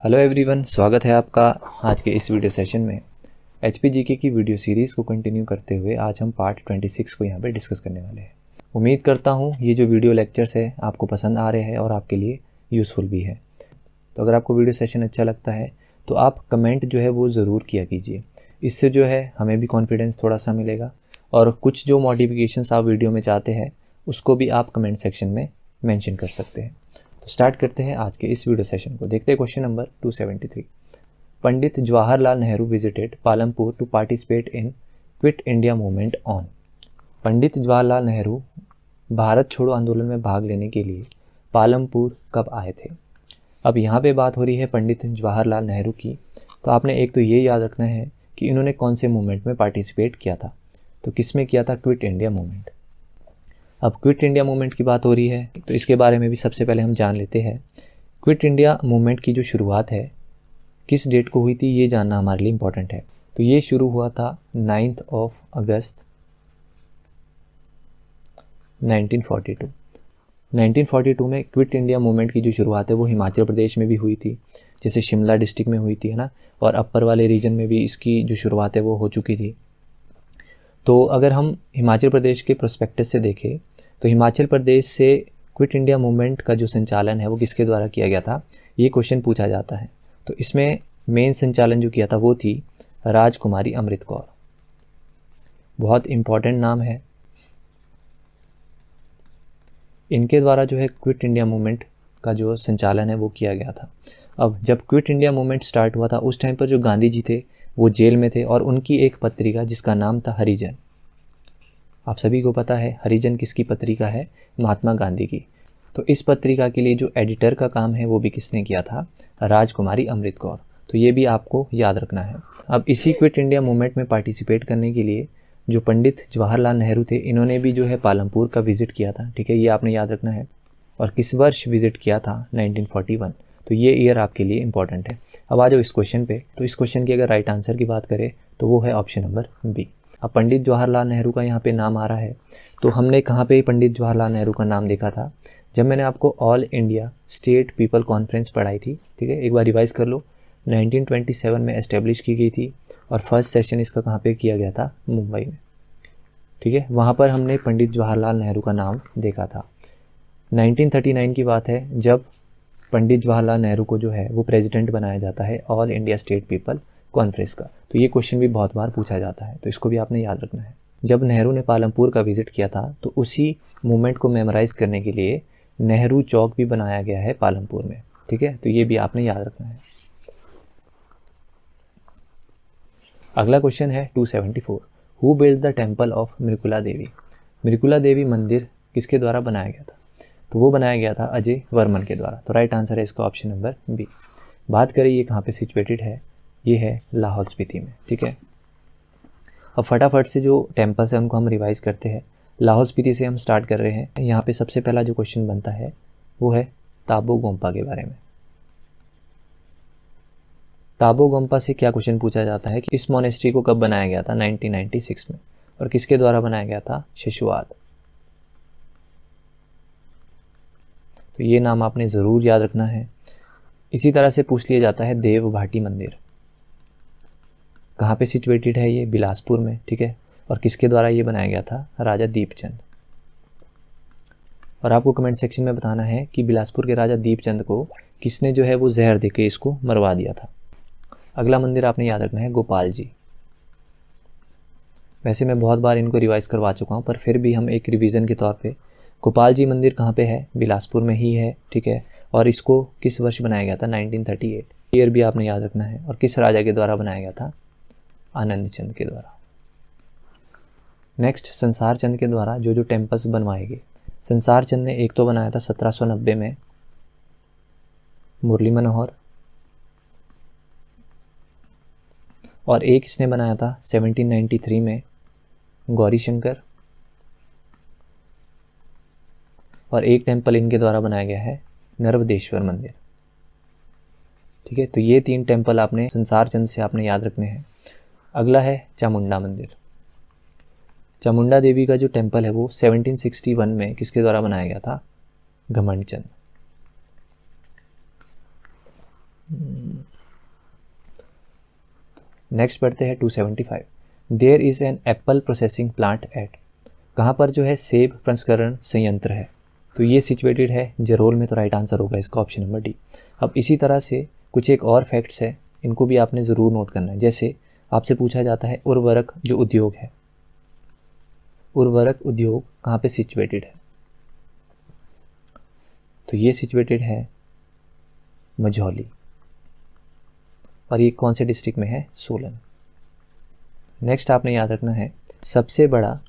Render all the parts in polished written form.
Hello everyone, स्वागत है आपका आज के इस वीडियो सेशन में। HPGK की वीडियो सीरीज़ को कंटिन्यू करते हुए आज हम पार्ट 26 को यहाँ पे डिस्कस करने वाले हैं। उम्मीद करता हूँ ये जो वीडियो लेक्चर्स है आपको पसंद आ रहे हैं और आपके लिए यूज़फुल भी है। तो अगर आपको वीडियो सेशन अच्छा लगता है तो आप कमेंट जो है वो ज़रूर किया कीजिए। इससे जो है हमें भी कॉन्फिडेंस थोड़ा सा मिलेगा और कुछ जो मॉडिफिकेशंस आप वीडियो में चाहते हैं उसको भी आप कमेंट सेक्शन में मेंशन कर सकते हैं। तो स्टार्ट करते हैं आज के इस वीडियो सेशन को। देखते हैं question number 273। Pandit Jawaharlal Nehru visited Palampur to participate in quit India movement on. Pandit Jawaharlal Nehru Bharat छोड़ो आंदोलन में भाग लेने के लिए पालमपुर कब आए थे। अब यहाँ पे बात हो रही है पंडित जवाहरलाल नेहरू की, तो आपने एक तो ये याद रखना है कि इन्होंने कौन से मूवमेंट में पार्टिसिपेट किया था। तो किस में किया था? Quit India movement. अब क्विट इंडिया मूवमेंट की बात हो रही है तो इसके बारे में भी सबसे पहले हम जान लेते हैं। क्विट इंडिया मूवमेंट की जो शुरुआत है किस डेट को हुई थी, ये जानना हमारे लिए इम्पोर्टेंट है। तो ये शुरू हुआ था 9 अगस्त 1942। 1942 में क्विट इंडिया मूवमेंट की जो शुरुआत है वो हिमाचल प्रदेश में भी हुई थी, जैसे शिमला डिस्ट्रिक्ट में हुई थी, है ना। और अपर वाले रीजन में भी इसकी जो शुरुआत है वो हो चुकी थी। तो अगर हम हिमाचल प्रदेश के प्रोस्पेक्टस से देखें तो हिमाचल प्रदेश से क्विट इंडिया मूवमेंट का जो संचालन है वो किसके द्वारा किया गया था, ये क्वेश्चन पूछा जाता है। तो इसमें मेन संचालन जो किया था वो थी राजकुमारी अमृत कौर। बहुत इम्पॉर्टेंट नाम है। इनके द्वारा जो है क्विट इंडिया मूवमेंट का जो संचालन है वो किया गया था। अब जब क्विट इंडिया मूवमेंट स्टार्ट हुआ था उस टाइम पर जो गांधी जी थे वो जेल में थे और उनकी एक पत्रिका जिसका नाम था हरिजन। आप सभी को पता है हरिजन किसकी पत्रिका है? महात्मा गांधी की। तो इस पत्रिका के लिए जो एडिटर का काम है वो भी किसने किया था? राजकुमारी अमृत कौर। तो ये भी आपको याद रखना है। अब इसी क्विट इंडिया मूवमेंट में पार्टिसिपेट करने के लिए जो पंडित जवाहरलाल नेहरू थे इन्होंने भी जो है पालमपुर का विजिट किया था। ठीक है, ये आपने याद रखना है। और किस वर्ष विजिट किया था? 1941। तो ये ईयर आपके लिए इंपॉर्टेंट है। अब आ जाओ इस क्वेश्चन पे। तो इस क्वेश्चन की अगर राइट आंसर की बात करें तो वो है ऑप्शन नंबर बी। अब पंडित जवाहरलाल नेहरू का यहाँ पे नाम आ रहा है, तो हमने कहाँ पे पंडित जवाहरलाल नेहरू का नाम देखा था? जब मैंने आपको all India state people conference पढ़ाई थी। ठीक है, एक बार रिवाइज कर लो। 1927 में एस्टेब्लिश की गई थी और फर्स्ट सेशन इसका कहाँ पे किया गया था? मुंबई में। ठीक है, वहाँ पर हमने पंडित जवाहरलाल नेहरू का नाम देखा था। 1939 की बात है जब पंडित जवाहरलाल नेहरू को जो है वो प्रेसिडेंट बनाया जाता है all India state people conference का। तो ये क्वेश्चन भी बहुत बार पूछा जाता है, तो इसको भी आपने याद रखना है। जब नेहरू ने पालमपुर का विजिट किया था तो उसी मूवमेंट को मेमोराइज करने के लिए नेहरू चौक भी बनाया गया है पालमपुर में। ठीक है, तो ये भी आपने याद रखना है। अगला क्वेश्चन है 274। Who build the temple of Mrikula Devi. Mrikula Devi मंदिर किसके द्वारा बनाया गया था? तो वो बनाया गया था अजय वर्मन के द्वारा। तो राइट आंसर है इसका ऑप्शन नंबर बी। बात करें ये कहाँ पे सिचुएटेड है, ये है लाहौल स्पीति में। ठीक है, अब फटाफट से जो टेम्पल्स हैं उनको हम रिवाइज करते हैं। लाहौल स्पीति से हम स्टार्ट कर रहे हैं। यहाँ पे सबसे पहला जो क्वेश्चन बनता है वो है ताबो गोम्पा के बारे में। ताबो गोम्पा से क्या क्वेश्चन पूछा जाता है कि इस मोनेस्ट्री को कब बनाया गया था? 1996 में। और किसके द्वारा बनाया गया था? शिशुआत। तो ये नाम आपने ज़रूर याद रखना है। इसी तरह से पूछ लिया जाता है देव भाटी मंदिर कहाँ पे सिचुएटेड है? ये बिलासपुर में। ठीक है, और किसके द्वारा ये बनाया गया था? राजा दीपचंद। और आपको कमेंट सेक्शन में बताना है कि बिलासपुर के राजा दीपचंद को किसने जो है वो जहर देके इसको मरवा दिया था। अगला मंदिर आपने याद रखना है गोपाल जी। वैसे मैं बहुत बार इनको रिवाइज करवा चुका हूँ पर फिर भी हम एक रिवीजन के तौर पे, गोपाल जी मंदिर कहाँ पे है? बिलासपुर में ही है। ठीक है, और इसको किस वर्ष बनाया गया था? 1938। ईयर भी आपने याद रखना है। और किस राजा के द्वारा बनाया गया था? आनंद चंद के द्वारा। नेक्स्ट, संसार चंद के द्वारा जो जो टेम्पल्स बनवाए गए। संसार चंद ने एक तो बनाया था 1790 में मुरली मनोहर, और एक इसने बनाया था 1793 में गौरी शंकर, और एक टेम्पल इनके द्वारा बनाया गया है नर्मदेश्वर मंदिर। ठीक है, तो ये 3 टेम्पल आपने संसार चंद से आपने याद रखने हैं। अगला है चामुंडा मंदिर। चामुंडा देवी का जो टेम्पल है वो 1761 में किसके द्वारा बनाया गया था? घमंड चंद। नेक्स्ट पढ़ते हैं 275, there is an apple processing plant at, कहाँ पर जो है सेब प्रसंस्करण संयंत्र है, तो ये सिचुएटेड है जरोल में, तो राइट आंसर होगा इसका ऑप्शन नंबर डी। अब इसी तरह से कुछ एक और फैक्ट्स है, इनको भी आपने ज़रूर नोट करना है। जैसे आपसे पूछा जाता है उर्वरक जो उद्योग है, उर्वरक उद्योग कहाँ पे सिचुएटेड है, तो ये सिचुएटेड है मझौली, और ये कौन से डिस्ट्रिक्ट में है, सोलन। नेक्स्ट आपने याद रखना है सबसे बड़ा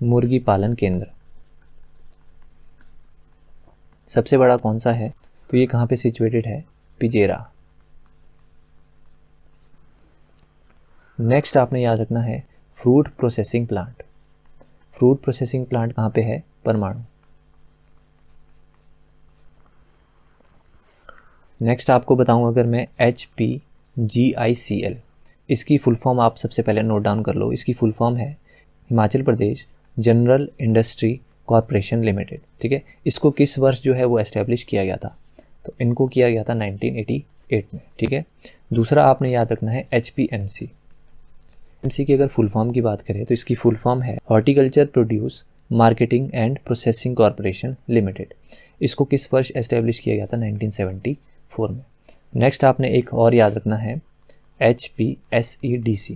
मुर्गी पालन केंद्र, सबसे बड़ा कौन सा है, तो ये कहाँ पे सिचुएटेड है, पिजेरा। नेक्स्ट आपने याद रखना है fruit processing plant, fruit processing plant कहाँ पे है, परमाणु। नेक्स्ट आपको बताऊं अगर मैं HPGICL, इसकी फुल फॉर्म आप सबसे पहले नोट डाउन कर लो। इसकी फुल फॉर्म है हिमाचल प्रदेश जनरल इंडस्ट्री कॉरपोरेशन लिमिटेड, ठीक है। इसको किस वर्ष जो है वो एस्टेब्लिश किया गया था, तो इनको किया गया था 1988 में, ठीक है। दूसरा आपने याद रखना है HPMC, की अगर फुल फॉर्म की बात करें तो इसकी फुल फॉर्म है horticulture produce marketing and processing corporation limited. इसको किस वर्ष एस्टेब्लिश किया गया था, 1974 में। नेक्स्ट आपने एक और याद रखना है HPSEDC,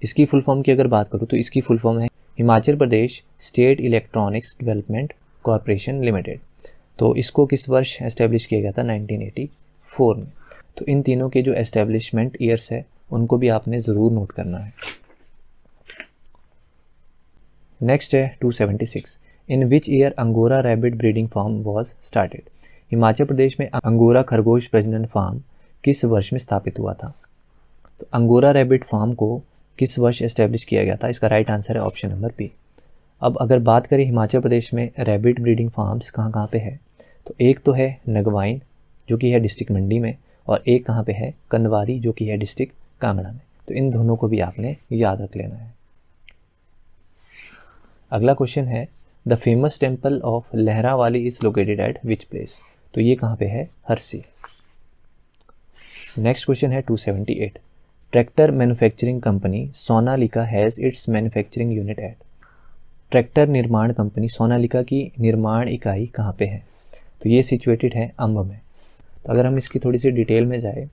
इसकी फुल फॉर्म की अगर बात करूँ तो इसकी फुल फॉर्म है Himachal Pradesh state electronics development corporation limited. तो इसको किस वर्ष एस्टेब्लिश किया गया था, 1984 में। तो इन तीनों के जो एस्टेब्लिशमेंट ईयर्स है उनको भी आपने ज़रूर नोट करना है। नेक्स्ट है 276, in which year Angora rabbit breeding farm was started, Himachal Pradesh में अंगोरा खरगोश प्रजनन फार्म किस वर्ष में स्थापित हुआ था। तो अंगोरा रैबिट फार्म को किस वर्ष एस्टेब्लिश किया गया था, इसका राइट आंसर है ऑप्शन नंबर बी। अब अगर बात करें हिमाचल प्रदेश में रैबिट ब्रीडिंग फार्म्स कहाँ कहाँ पे है, तो एक तो है नगवाइन जो कि है डिस्ट्रिक्ट मंडी में, और एक कहाँ पे है, कंदवारी जो कि है डिस्ट्रिक्ट कांगड़ा में। तो इन दोनों को भी आपने याद रख लेना है। अगला क्वेश्चन है the famous temple of Lahrawali is located at which place, तो ये कहाँ पे है, हरसी। नेक्स्ट क्वेश्चन है 278, tractor manufacturing company Sonalika has its manufacturing unit at, tractor निर्माण कंपनी सोनालिका की निर्माण इकाई कहाँ पे है, तो ये सिचुएटेड है अंब में। तो अगर हम इसकी थोड़ी सी डिटेल में जाए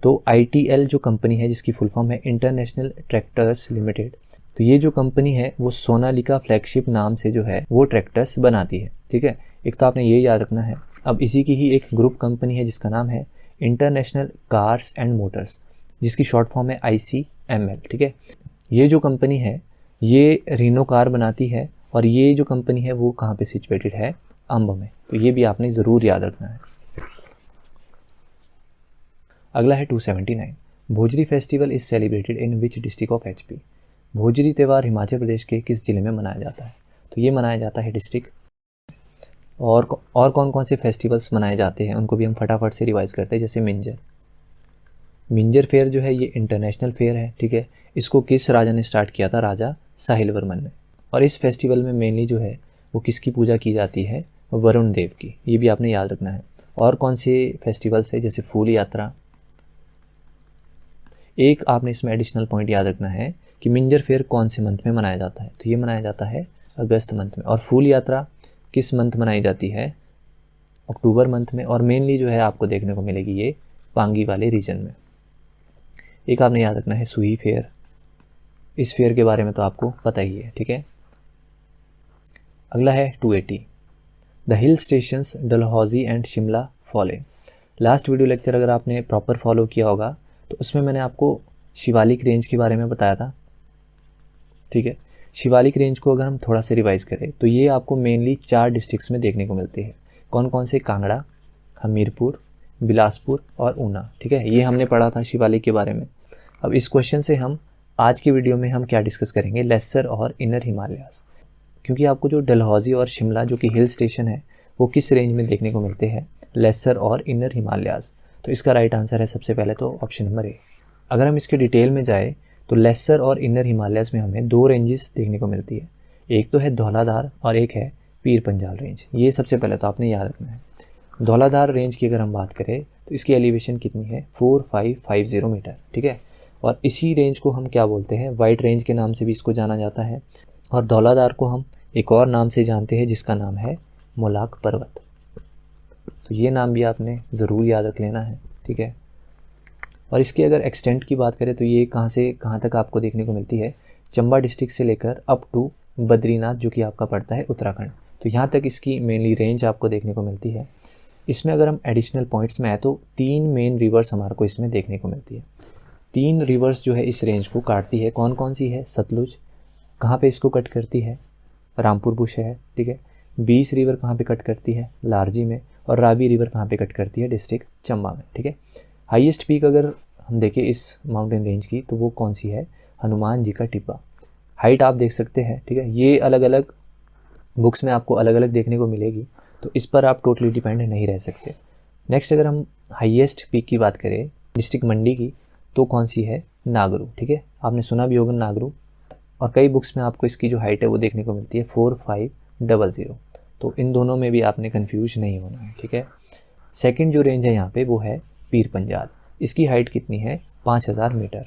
तो ITL जो कंपनी है जिसकी फुल फॉर्म है इंटरनेशनल ट्रैक्टर्स लिमिटेड, तो ये जो कंपनी है वो सोनालिका फ्लैगशिप नाम से जो है वो ट्रैक्टर्स बनाती है, ठीक है। एक तो आपने ये याद रखना है। अब इसी की ही एक ग्रुप कंपनी है जिसका नाम है इंटरनेशनल कार्स एंड मोटर्स, जिसकी शॉर्ट फॉर्म है ICML, ठीक है। ये जो कंपनी है ये रीनो कार बनाती है, और ये जो कंपनी है वो कहाँ पे सिचुएटेड है, अंब में। तो ये भी आपने ज़रूर याद रखना है। अगला है 279, Bhojri festival is celebrated in which district of HP, Bhojri त्यौहार हिमाचल प्रदेश के किस जिले में मनाया जाता है, तो ये मनाया जाता है डिस्ट्रिक्ट। और कौन कौन से फेस्टिवल्स मनाए जाते हैं उनको भी हम फटाफट से रिवाइज करते हैं। जैसे मिंजर फेयर जो है ये इंटरनेशनल फेयर है, ठीक है। इसको किस राजा ने स्टार्ट किया था, राजा साहिल वर्मन ने। और इस फेस्टिवल में मेनली जो है वो किसकी पूजा की जाती है, वरुण देव की, ये भी आपने याद रखना है। और कौन से फेस्टिवल्स है, जैसे फूल यात्रा। एक आपने इसमें एडिशनल पॉइंट याद रखना है कि मिंजर फेयर कौन से मंथ में मनाया जाता है, तो ये मनाया जाता है अगस्त मंथ में। और फूल यात्रा किस मंथ मनाई जाती है, अक्टूबर मंथ में। और मेनली जो है आपको देखने को मिलेगी ये पांगी वाले रीजन में। एक आपने याद रखना है सुई फेयर, इस फेयर के बारे में तो आपको पता ही है, ठीक है। अगला है 280, the hill stations Dalhousie and Shimla fall. Last video lecture अगर आपने प्रॉपर फॉलो किया होगा तो उसमें मैंने आपको शिवालिक रेंज के बारे में बताया था, ठीक है। शिवालिक रेंज को अगर हम थोड़ा सा रिवाइज करें तो ये आपको मेनली 4 डिस्ट्रिक्ट्स में देखने को मिलती है। कौन कौन से, कांगड़ा, हमीरपुर, बिलासपुर और ऊना, ठीक है। ये हमने पढ़ा था शिवालिक के बारे में। अब इस क्वेश्चन से हम आज की वीडियो में हम क्या डिस्कस करेंगे, लेसर और इनर हिमालयास। क्योंकि आपको जो डलहौजी और शिमला जो कि हिल स्टेशन है वो किस रेंज में देखने को मिलते हैं, लेसर और इनर हिमालयास। तो इसका राइट आंसर है सबसे पहले तो ऑप्शन नंबर ए। अगर हम इसके डिटेल में जाए तो लेसर और इनर हिमालयास में हमें 2 रेंजेस देखने को मिलती है। एक तो है धौलाधार और एक है पीर पंजाल रेंज। ये सबसे पहले तो आपने याद रखना है। धौलाधार रेंज की अगर हम बात करें तो इसकी एलिवेशन कितनी है, 4550 मीटर, ठीक है। और इसी रेंज को हम क्या बोलते हैं, वाइट रेंज के नाम से भी इसको जाना जाता है। और धौलाधार को हम एक और नाम से जानते हैं जिसका नाम है मोलाक पर्वत। तो ये नाम भी आपने ज़रूर याद रख लेना है, ठीक है। और इसकी अगर एक्सटेंट की बात करें तो ये कहाँ से कहाँ तक आपको देखने को मिलती है, चंबा डिस्ट्रिक्ट से लेकर अप टू बद्रीनाथ जो कि आपका पड़ता है उत्तराखंड, तो यहाँ तक इसकी मेनली रेंज आपको देखने को मिलती है। इसमें अगर हम एडिशनल पॉइंट्स में आए तो 3 मेन रिवर्स हमारे को इसमें देखने को मिलती है। 3 रिवर्स जो है इस रेंज को काटती है, कौन कौन सी है, सतलुज कहाँ पे इसको कट करती है, रामपुर बुश है, ठीक है। 20 रिवर कहाँ पे कट करती है, लारजी में, और रावी रिवर कहाँ पे कट करती है, डिस्ट्रिक्ट चंबा में, ठीक है। हाईएस्ट पीक अगर हम देखें इस माउंटेन रेंज की तो वो कौन सी है, हनुमान जी का टिब्बा। हाइट आप देख सकते हैं, ठीक है। ये अलग अलग बुक्स में आपको अलग अलग देखने को मिलेगी, तो इस पर आप टोटली डिपेंड नहीं रह सकते। नेक्स्ट अगर हम हाईएस्ट पीक की बात करें डिस्ट्रिक्ट मंडी की तो कौन सी है, नागरू, ठीक है। आपने सुना भी होगा नागरू, और कई बुक्स में आपको इसकी जो हाइट है वो देखने को मिलती है 4500। तो इन दोनों में भी आपने कन्फ्यूज नहीं होना है, ठीक है। सेकंड जो रेंज है यहाँ पे वो है पीर पंजाल। इसकी हाइट कितनी है, 5000 मीटर।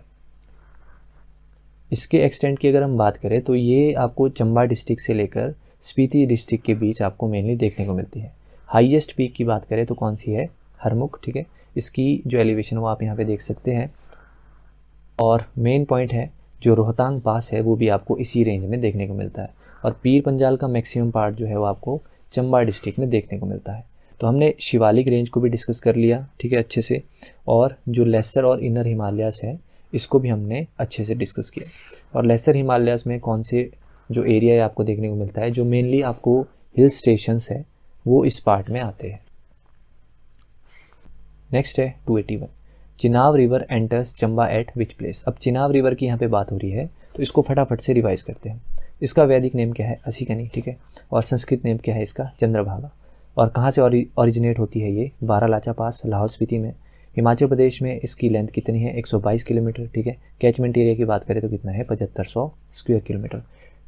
इसके एक्सटेंट की अगर हम बात करें तो ये आपको चंबा डिस्ट्रिक्ट से लेकर स्पीति डिस्ट्रिक्ट के बीच आपको मेनली देखने को मिलती है। हाईएस्ट पीक की बात करें तो कौन सी है, हरमुख, ठीक है। इसकी जो एलिवेशन वो आप यहाँ पे देख सकते हैं। और मेन पॉइंट है जो रोहतांग पास है वो भी आपको इसी रेंज में देखने को मिलता है। और पीर पंजाल का मैक्सिमम पार्ट जो है वो आपको चंबा डिस्ट्रिक्ट में देखने को मिलता है। तो हमने शिवालिक रेंज को भी डिस्कस कर लिया, ठीक है, अच्छे से। और जो लेसर और इनर हिमालयास है इसको भी हमने अच्छे से डिस्कस किया। और लेसर हिमालयास में कौन से जो एरिया है आपको देखने को मिलता है, जो मेनली आपको हिल स्टेशंस है वो इस पार्ट में आते हैं। नेक्स्ट है 281, Chenab river enters Chamba eight which place. अब चिनाब रिवर की यहाँ पे बात हो रही है तो इसको फटाफट से रिवाइज करते हैं। इसका वैदिक नेम क्या है, असिकनी, ठीक है। और संस्कृत नेम क्या है इसका, चंद्रभागा। और कहाँ से ओरिजिनेट होती है ये, बारालाचा पास, लाहौल स्पीति में। हिमाचल प्रदेश में इसकी लेंथ कितनी है, 122 किलोमीटर, ठीक है। कैचमेंट एरिया की बात करें तो कितना है, 7500 स्क्वायर किलोमीटर।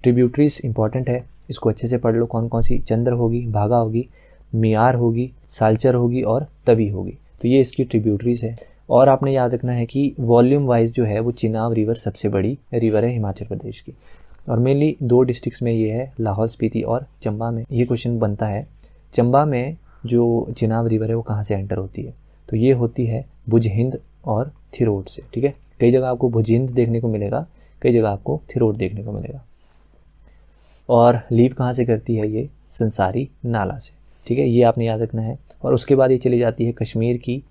ट्रिब्यूटरीज इंपॉर्टेंट है, इसको अच्छे से पढ़ लो, कौन कौन सी, चंद्र होगी, भागा होगी, मियार होगी, सालचर होगी और तवी होगी। तो ये इसकी ट्रिब्यूटरीज है। और आपने याद रखना है कि वॉल्यूम वाइज जो है वो चिनाब रिवर सबसे बड़ी रिवर है हिमाचल प्रदेश की। और मेनली 2 डिस्ट्रिक्ट्स में ये है, लाहौल स्पीति और चंबा में। ये क्वेश्चन बनता है, चंबा में जो चिनाब रिवर है वो कहाँ से एंटर होती है, तो ये होती है भुजहिंद और थिरोट से, ठीक है। कई जगह आपको भुजहिंद देखने को मिलेगा, कई जगह आपको थिरोट देखने को मिलेगा। और लीव कहाँ से करती है ये, संसारी नाला से, ठीक है, ये आपने याद रखना है। और उसके बाद ये चली जाती है कश्मीर की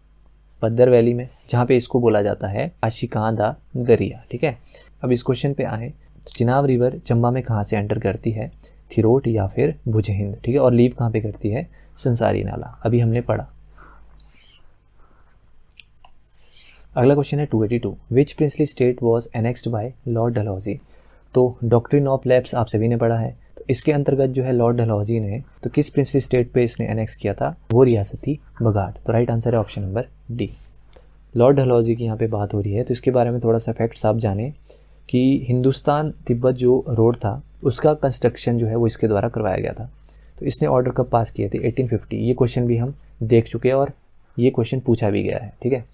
पद्दर वैली में, जहाँ पे इसको बोला जाता है आशिकां दा दरिया, ठीक है। अब इस क्वेश्चन पे आए तो चिनाब रिवर चंबा में कहाँ से एंटर करती है, थिरोट या फिर भुजहिंद, ठीक है। और लीव कहाँ पे करती है, संसारी नाला, अभी हमने पढ़ा। अगला क्वेश्चन है 282, which princely state was annexed by Lord Dalhousie. तो डॉक्ट्रिन ऑफ लैप्स आप सभी ने पढ़ा है, तो इसके अंतर्गत जो है लॉर्ड डलहौजी ने तो किस प्रिंसली स्टेट पे इसने एनेक्स किया था, वो रियासत थी बघाट। तो राइट आंसर है option number D. Lord Dalhousie की यहाँ पे बात हो रही है तो इसके बारे में थोड़ा सा फैक्ट्स आप जाने कि हिंदुस्तान तिब्बत जो रोड था उसका कंस्ट्रक्शन जो है वो इसके द्वारा करवाया गया था। तो इसने ऑर्डर कब पास किए थे, 1850। ये क्वेश्चन भी हम देख चुके हैं और ये क्वेश्चन पूछा भी गया है, ठीक है।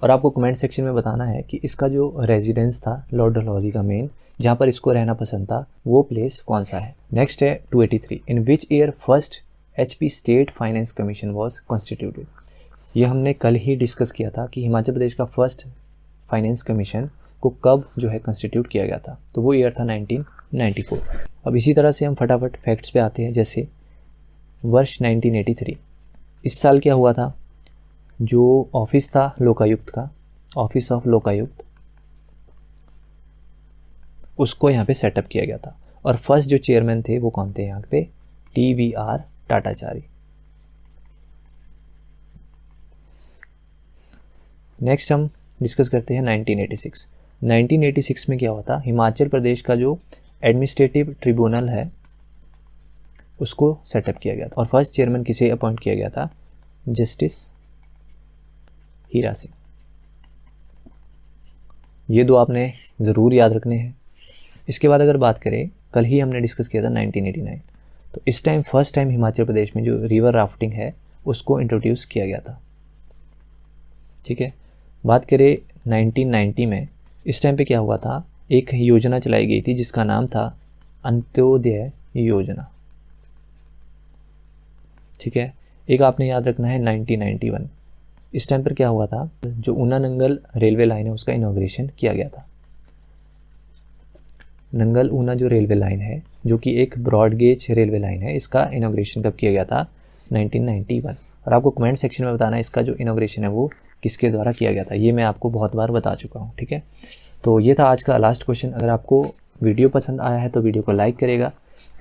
और आपको कमेंट सेक्शन में बताना है कि इसका जो रेजिडेंस था लॉर्ड डलहौजी का मेन, जहाँ पर इसको रहना पसंद था, वो प्लेस कौन सा है। नेक्स्ट है 283, in which year first HP state finance commission was constituted. ये हमने कल ही डिस्कस किया था कि हिमाचल प्रदेश का फर्स्ट फाइनेंस कमीशन को कब जो है कॉन्स्टिट्यूट किया गया था, तो वो ईयर था 1994। अब इसी तरह से हम फटाफट फैक्ट्स पे आते हैं। जैसे वर्ष 1983, इस साल क्या हुआ था, जो ऑफिस था लोकायुक्त का, ऑफिस ऑफ लोकायुक्त, उसको यहाँ पे सेटअप किया गया था। और फर्स्ट जो चेयरमैन थे वो कौन थे यहाँ पे, TVR टाटाचारी। नेक्स्ट हम डिस्कस करते हैं 1986। 1986 में क्या हुआ था, हिमाचल प्रदेश का जो एडमिनिस्ट्रेटिव ट्रिब्यूनल है उसको सेटअप किया गया था। और फर्स्ट चेयरमैन किसे अपॉइंट किया गया था, जस्टिस हीरा सिंह। ये दो आपने ज़रूर याद रखने हैं। इसके बाद अगर बात करें, कल ही हमने डिस्कस किया था 1989, तो इस time first time Himachal Pradesh में जो रिवर राफ्टिंग है उसको इंट्रोड्यूस किया गया था, ठीक है। बात करें 1990 में इस टाइम पे क्या हुआ था, एक योजना चलाई गई थी जिसका नाम था अंत्योदय योजना। ठीक है, एक आपने याद रखना है 1991। इस टाइम पर क्या हुआ था, जो ऊना नंगल रेलवे लाइन है उसका इनॉग्रेशन किया गया था। नंगल ऊना जो रेलवे लाइन है, जो कि एक ब्रॉड गेज रेलवे लाइन है, इसका इनॉग्रेशन कब किया गया था, 1991। और आपको कमेंट सेक्शन में बताना है इसका जो इनॉग्रेशन है वो किसके द्वारा किया गया था। ये मैं आपको बहुत बार बता चुका हूँ। ठीक है, तो ये था आज का लास्ट क्वेश्चन। अगर आपको वीडियो पसंद आया है तो वीडियो को लाइक करिएगा।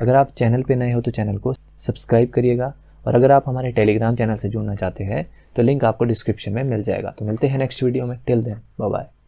अगर आप चैनल पे नए हो तो चैनल को सब्सक्राइब करिएगा। और अगर आप हमारे टेलीग्राम चैनल से जुड़ना चाहते हैं तो लिंक आपको डिस्क्रिप्शन में मिल जाएगा। तो मिलते हैं नेक्स्ट वीडियो में। Till then bye bye.